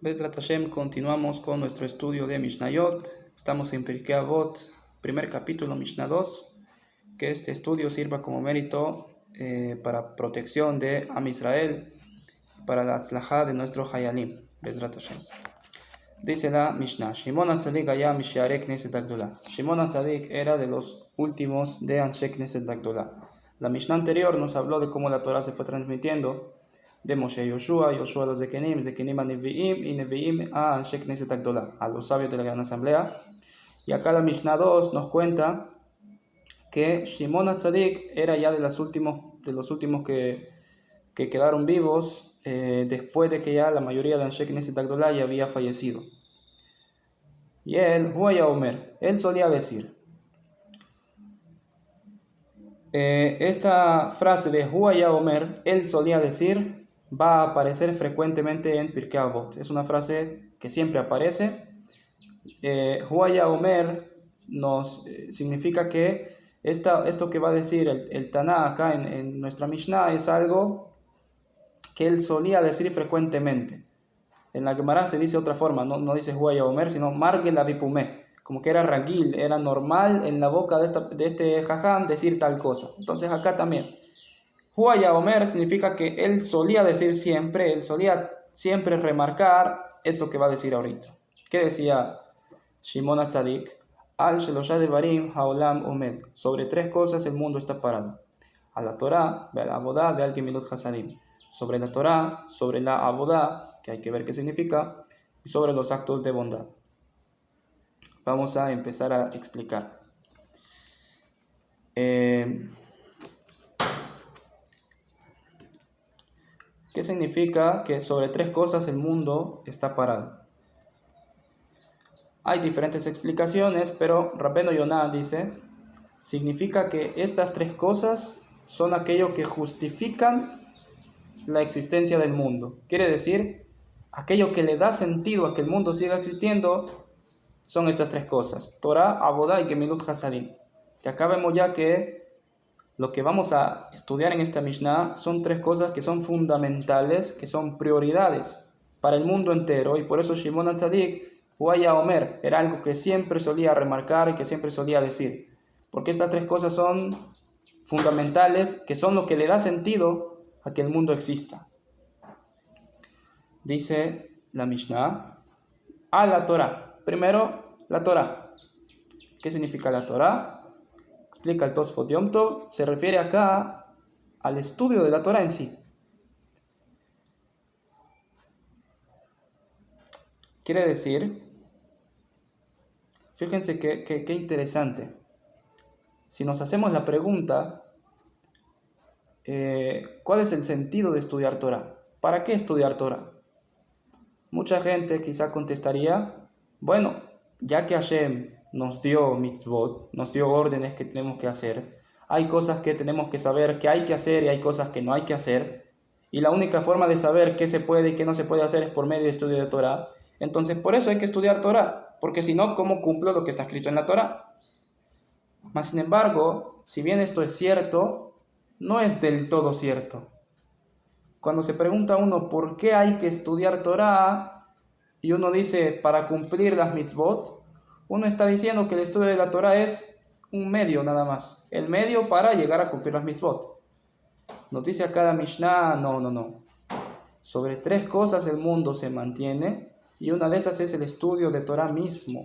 Bezrat Hashem, continuamos con nuestro estudio de Mishnayot. Estamos en Pirkei Avot, primer capítulo, Mishnah 2. Que este estudio sirva como mérito para protección de Am Israel, para la atzlajá de nuestro Hayalim. Bezrat Hashem. Dice la Mishnah: Shimon HaTzadik haya misharei Knesset Agdolah. Shimon HaTzadik era de los últimos de Anshe Knesset Agdolah. La Mishnah anterior nos habló de cómo la Torah se fue transmitiendo de Moshe a Yoshua, Yoshua a los Zekenim a Nevi'im y Nevi'im a Anshe Knesset Agdolah, a los sabios de la gran asamblea. Y acá la Mishnah 2 nos cuenta que Shimon HaTzadik era ya de los últimos que quedaron vivos después de que ya la mayoría de Anshe Knesset Agdolah ya había fallecido. Y él, Huaya Omer, él solía decir, esta frase de Huaya Omer, él solía decir, va a aparecer frecuentemente en Pirkei Avot. Es una frase que siempre aparece. Huaya Omer significa que esto que va a decir el Taná acá en nuestra Mishnah es algo que él solía decir frecuentemente. En la Gemara se dice otra forma, no dice Huaya Omer, sino Margel Abipumé, como que era ragil, era normal en la boca de este jajam decir tal cosa. Entonces acá también Huaya Omer significa que él solía decir siempre, él solía siempre remarcar esto que va a decir ahorita. ¿Qué decía Shimon HaTzadik? Al Shelosha Devarim Haolam Omed. Sobre tres cosas el mundo está parado: a la Torah, a la Abodá, al Gemilut Hasadim. Sobre la Torah, sobre la Abodá, que hay que ver qué significa, y sobre los actos de bondad. Vamos a empezar a explicar. ¿Qué significa que sobre tres cosas el mundo está parado? Hay diferentes explicaciones, pero Rabbeinu Yonah dice, significa que estas tres cosas son aquello que justifican la existencia del mundo. Quiere decir, aquello que le da sentido a que el mundo siga existiendo son estas tres cosas: Torah, Abodá y Gemilut Hasadim. Que acá vemos ya que lo que vamos a estudiar en esta Mishnah son tres cosas que son fundamentales, que son prioridades para el mundo entero, y por eso Shimon HaTzadik, Huaya Omer, era algo que siempre solía remarcar y que siempre solía decir, porque estas tres cosas son fundamentales, que son lo que le da sentido a que el mundo exista. Dice la Mishnah, a la Torah. Primero, la Torah. ¿Qué significa la Torah? Explica el Tosfot Yom Tov, se refiere acá al estudio de la Torah en sí. Quiere decir, fíjense qué interesante. Si nos hacemos la pregunta, ¿cuál es el sentido de estudiar Torah? ¿Para qué estudiar Torah? Mucha gente quizá contestaría, bueno, ya que Hashem nos dio mitzvot, nos dio órdenes que tenemos que hacer, hay cosas que tenemos que saber que hay que hacer y hay cosas que no hay que hacer, y la única forma de saber qué se puede y qué no se puede hacer es por medio de estudio de Torah. Entonces por eso hay que estudiar Torah, porque si no, ¿cómo cumplo lo que está escrito en la Torah? Mas sin embargo, si bien esto es cierto, no es del todo cierto. Cuando se pregunta a uno por qué hay que estudiar Torah, y uno dice para cumplir las mitzvot, uno está diciendo que el estudio de la Torah es un medio nada más, el medio para llegar a cumplir las mitzvot. Nos dice acá la Mishnah, no. Sobre tres cosas el mundo se mantiene, y una de esas es el estudio de Torah mismo.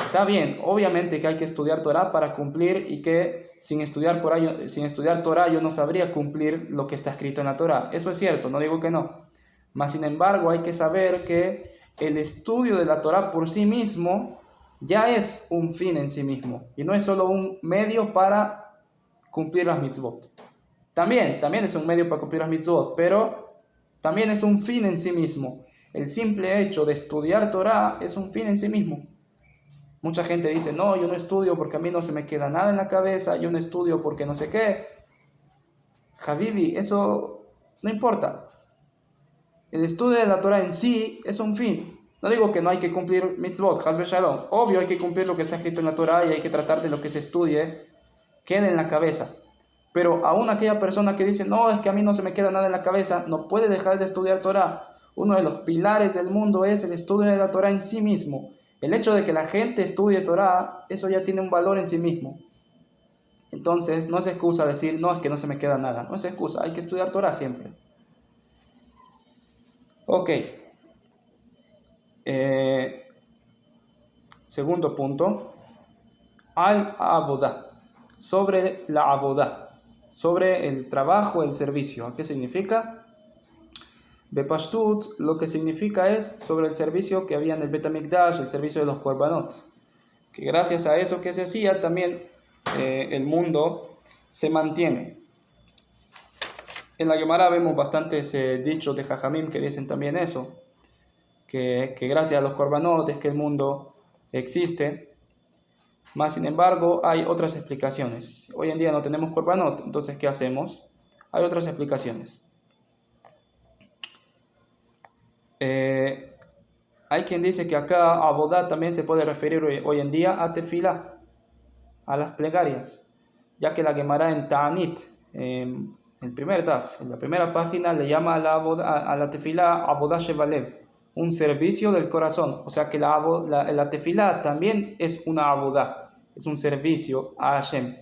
Está bien, obviamente que hay que estudiar Torah para cumplir, y que sin estudiar Torah yo no sabría cumplir lo que está escrito en la Torah. Eso es cierto, no digo que no. Mas sin embargo hay que saber que el estudio de la Torah por sí mismo ya es un fin en sí mismo, y no es solo un medio para cumplir las mitzvot. También es un medio para cumplir las mitzvot, pero también es un fin en sí mismo. El simple hecho de estudiar Torah es un fin en sí mismo. Mucha gente dice, no, yo no estudio porque a mí no se me queda nada en la cabeza, yo no estudio porque no sé qué. Habibi, eso no importa. El estudio de la Torah en sí es un fin. No digo que no hay que cumplir mitzvot, Haz Shalom. Obvio hay que cumplir lo que está escrito en la Torah, y hay que tratar de lo que se estudie quede en la cabeza. Pero aún aquella persona que dice, no, es que a mí no se me queda nada en la cabeza, no puede dejar de estudiar Torah, Uno de los pilares del mundo es el estudio de la Torah en sí mismo. El hecho de que la gente estudie Torah, eso ya tiene un valor en sí mismo. Entonces, no es excusa decir, no, es que no se me queda nada. No es excusa, hay que estudiar Torah siempre. Ok. Segundo punto. Al-Abodah. Sobre la Abodah. Sobre el trabajo, el servicio. ¿Qué significa? Bepashtut, lo que significa es sobre el servicio que había en el Bet HaMikdash, el servicio de los Korbanot. Que gracias a eso que se hacía, también el mundo se mantiene. En la Gemara vemos bastantes dichos de Jajamim que dicen también eso, que gracias a los Korbanot es que el mundo existe. Más sin embargo, hay otras explicaciones. Hoy en día no tenemos Korbanot, entonces ¿qué hacemos? Hay otras explicaciones. Hay quien dice que acá Abodah también se puede referir hoy en día a Tefilá, a las plegarias, ya que la Gemara en Ta'anit, el primer daf, en la primera página, le llama a la Tefilá Abodah Shebalev, un servicio del corazón. O sea que la Tefilá también es una Abodah, es un servicio a Hashem.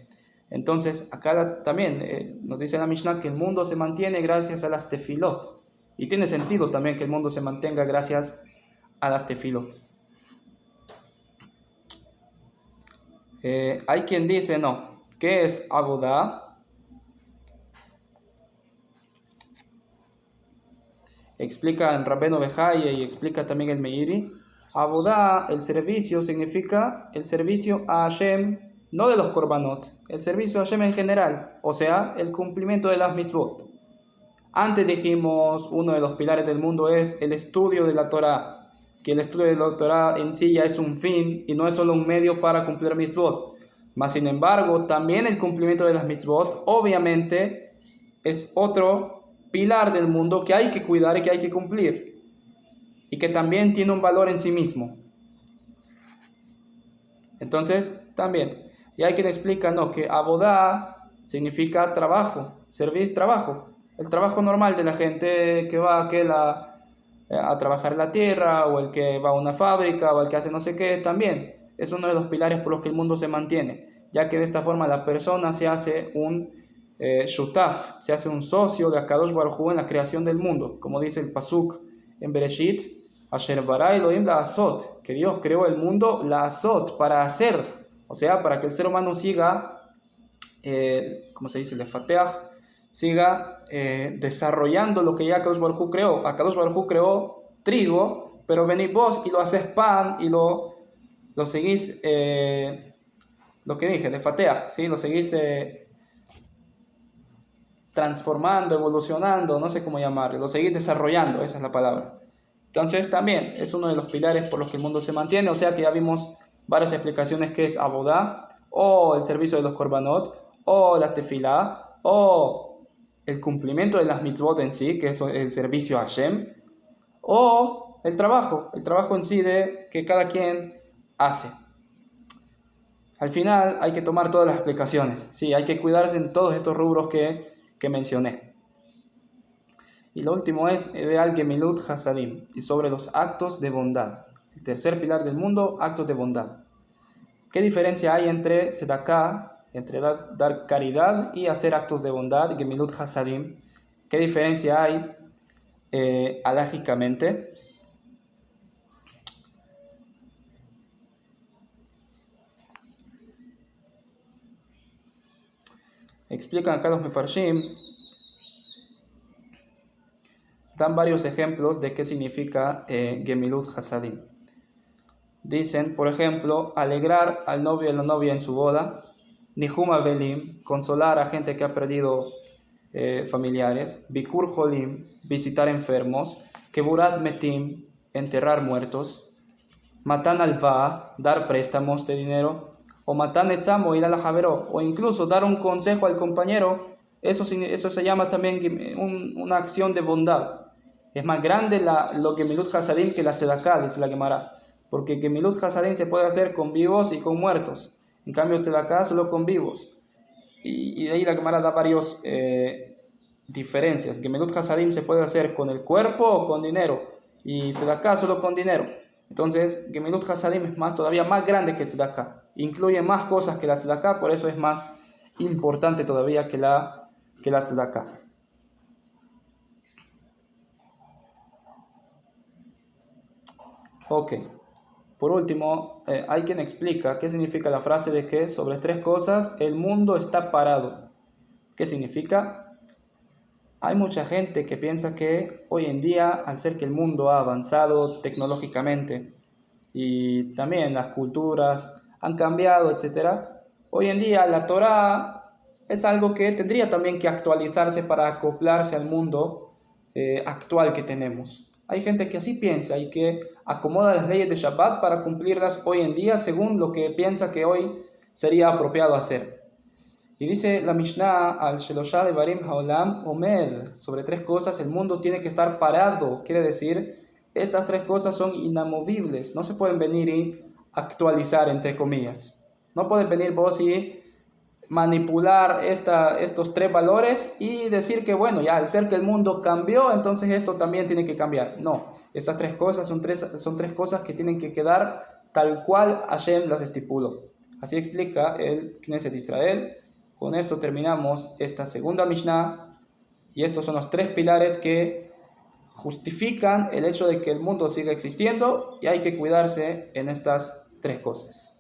Entonces acá también nos dice la Mishnah que el mundo se mantiene gracias a las Tefilot. Y tiene sentido también que el mundo se mantenga gracias a las Tefilot. Hay quien dice no. ¿Qué es Abodah? Explica en Rabbeno Bejaye y explica también el Meiri. Abodah, el servicio, significa el servicio a Hashem, no de los Korbanot, el servicio a Hashem en general, o sea, el cumplimiento de las mitzvot. Antes dijimos, uno de los pilares del mundo es el estudio de la Torah, que el estudio de la Torah en sí ya es un fin y no es solo un medio para cumplir mitzvot. Mas sin embargo, también el cumplimiento de las mitzvot, obviamente, es otro pilar del mundo que hay que cuidar y que hay que cumplir, y que también tiene un valor en sí mismo. Entonces, también, y hay quien explica, no, que Abodah significa trabajo, servir trabajo. El trabajo normal de la gente que va a trabajar en la tierra, o el que va a una fábrica, o el que hace no sé qué, también es uno de los pilares por los que el mundo se mantiene, ya que de esta forma la persona se hace un shutaf, se hace un socio de Akadosh Baruj Hu en la creación del mundo, como dice el pasuk en Bereshit, Asher bara Elohim la azot, que Dios creó el mundo la azot, para hacer, o sea, para que el ser humano siga, ¿cómo se dice? Lefateach, siga desarrollando lo que ya Akadosh Baruj Hu creó. Akadosh Baruj Hu creó trigo, pero venís vos y lo haces pan y lo seguís, lo que dije, lefateach, ¿sí? Lo seguís transformando, evolucionando, no sé cómo llamarlo, lo seguís desarrollando, esa es la palabra. Entonces también es uno de los pilares por los que el mundo se mantiene, o sea que ya vimos varias explicaciones que es Abodah, o el servicio de los Korbanot, o la Tefilá, o el cumplimiento de las mitzvot en sí, que es el servicio a Hashem, o el trabajo en sí de que cada quien hace. Al final hay que tomar todas las explicaciones, sí, hay que cuidarse en todos estos rubros que mencioné. Y lo último es de Al-Gemilut Hasadim, y sobre los actos de bondad. El tercer pilar del mundo, actos de bondad. ¿Qué diferencia hay entre tzedakah, entre dar caridad y hacer actos de bondad, Gemilut Hasadim? ¿Qué diferencia hay halajicamente? Explican acá los Mefarshim, dan varios ejemplos de qué significa Gemilut Hasadim. Dicen, por ejemplo, alegrar al novio y a la novia en su boda, Nihum Avelim, consolar a gente que ha perdido familiares, Bikur Holim, visitar enfermos, Keburat Metim, enterrar muertos, Matan Alva, dar préstamos de dinero, o Matan Etzamo, ir a la Javero, o incluso dar un consejo al compañero. Eso se llama también una acción de bondad. Es más grande lo Gemilut Hasadim que la Tzedakah, dice la Gemara, porque Gemilut Hasadim se puede hacer con vivos y con muertos, en cambio Tzedakah solo con vivos. Y de ahí la Gemara da varias diferencias. Gemilut Hasadim se puede hacer con el cuerpo o con dinero, y tzedakah solo con dinero. Entonces, Gemilut Hasadim es todavía más grande que tzedakah. Incluye más cosas que la tzedakah, por eso es más importante todavía que la tzedakah. Ok. Por último, hay quien explica qué significa la frase de que sobre 3 cosas el mundo está parado. ¿Qué significa? Hay mucha gente que piensa que hoy en día, al ser que el mundo ha avanzado tecnológicamente y también las culturas han cambiado, etc., hoy en día la Torá es algo que tendría también que actualizarse para acoplarse al mundo actual que tenemos. Hay gente que así piensa y que acomoda las leyes de Shabbat para cumplirlas hoy en día según lo que piensa que hoy sería apropiado hacer. Y dice la Mishnah al Shelosha Devarim Haolam Omer, sobre 3 cosas el mundo tiene que estar parado. Quiere decir, estas 3 cosas son inamovibles, no se pueden venir y actualizar, entre comillas. No puedes venir vos y manipular estos 3 valores y decir que bueno, ya al ser que el mundo cambió, entonces esto también tiene que cambiar. No, estas 3 cosas son tres cosas que tienen que quedar tal cual Hashem las estipuló. Así explica el Knesset de Israel. Con esto terminamos esta segunda Mishnah y estos son los 3 pilares que justifican el hecho de que el mundo siga existiendo y hay que cuidarse en estas 3 cosas.